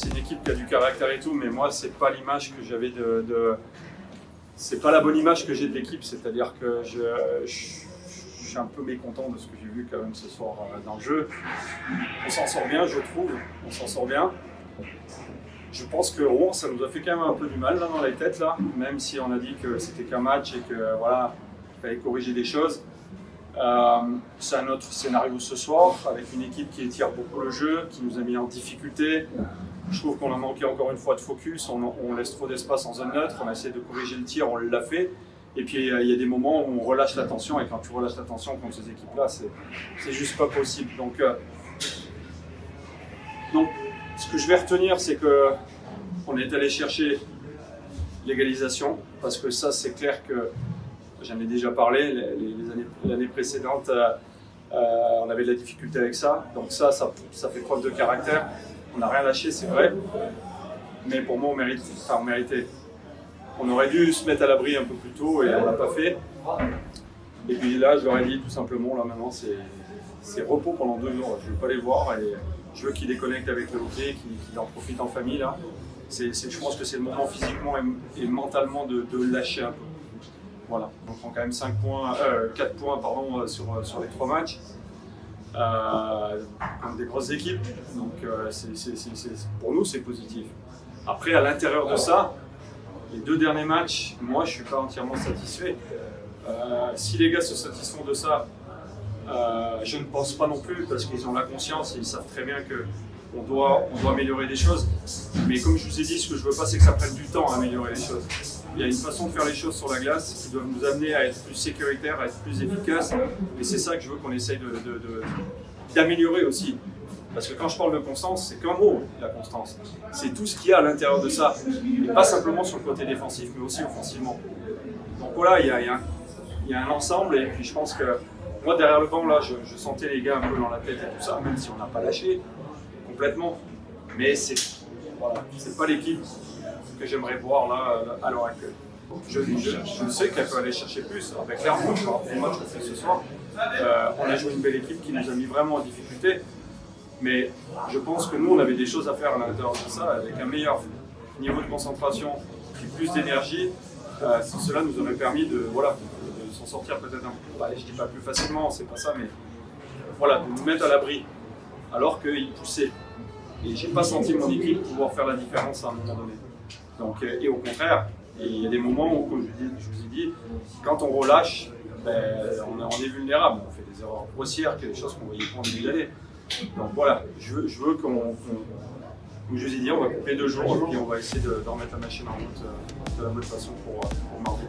c'est une équipe qui a du caractère et tout, mais moi, c'est pas l'image que j'avais c'est pas la bonne image que j'ai de l'équipe, c'est-à-dire que je suis un peu mécontent de ce que j'ai vu quand même ce soir dans le jeu. On s'en sort bien, je trouve, on s'en sort bien. Je pense que Rouen, ça nous a fait quand même un peu du mal là, dans les têtes, là, même si on a dit que c'était qu'un match et que voilà, il fallait corriger des choses. C'est un autre scénario ce soir, avec une équipe qui étire beaucoup le jeu, qui nous a mis en difficulté. Je trouve qu'on a manqué encore une fois de focus, on laisse trop d'espace en zone neutre, on a essayé de corriger le tir, on l'a fait. Et puis il y a des moments où on relâche la tension, et quand tu relâches la tension contre ces équipes-là, c'est juste pas possible. Donc, ce que je vais retenir, c'est qu'on est allé chercher l'égalisation, parce que ça, c'est clair que j'en ai déjà parlé, l'année précédente, on avait de la difficulté avec ça. Donc ça fait preuve de caractère. On n'a rien lâché, c'est vrai. Mais pour moi, on méritait. On aurait dû se mettre à l'abri un peu plus tôt et on ne l'a pas fait. Et puis là, je leur ai dit tout simplement, là maintenant, c'est repos pendant 2 jours. Je ne veux pas les voir et je veux qu'ils déconnectent avec le hockey, qu'ils en profitent en famille. Là. Je pense que c'est le moment physiquement et mentalement de lâcher un peu. Voilà. On prend quand même 4 points sur les 3 matchs. Comme des grosses équipes. Donc pour nous, c'est positif. Après, à l'intérieur de ça, les 2 derniers matchs, moi, je ne suis pas entièrement satisfait. Si les gars se satisfont de ça, je ne pense pas non plus, parce qu'ils ont la conscience et ils savent très bien qu'on doit améliorer des choses. Mais comme je vous ai dit, ce que je ne veux pas, c'est que ça prenne du temps à améliorer les choses. Il y a une façon de faire les choses sur la glace qui doit nous amener à être plus sécuritaire, à être plus efficace. Et c'est ça que je veux qu'on essaye d'améliorer aussi. Parce que quand je parle de constance, c'est qu'un mot, la constance. C'est tout ce qu'il y a à l'intérieur de ça. Et pas simplement sur le côté défensif, mais aussi offensivement. Donc voilà, il y a un ensemble. Et puis je pense que moi, derrière le banc, là, je sentais les gars un peu dans la tête et tout ça, même si on n'a pas lâché complètement. Mais c'est pas l'équipe que j'aimerais voir là à l'heure actuelle. Je sais qu'elle peut aller chercher plus. Avec Clermont, par rapport au match qu'on fait ce soir, on a joué une belle équipe qui nous a mis vraiment en difficulté. Mais je pense que nous, on avait des choses à faire à l'intérieur de ça, avec un meilleur niveau de concentration et plus d'énergie. Cela nous aurait permis de s'en sortir peut-être je ne dis pas plus facilement, c'est pas ça, mais voilà, de nous mettre à l'abri, alors qu'ils poussaient. Et j'ai pas senti mon équipe pouvoir faire la différence à un moment donné. Donc, et au contraire, il y a des moments où, comme je vous ai dit, quand on relâche, on est vulnérable. On fait des erreurs grossières, des choses qu'on ne voyait pas en début d'année. Donc voilà, je veux comme je vous ai dit, on va couper 2 jours et puis on va essayer de remettre la machine en route de la bonne façon pour mardi.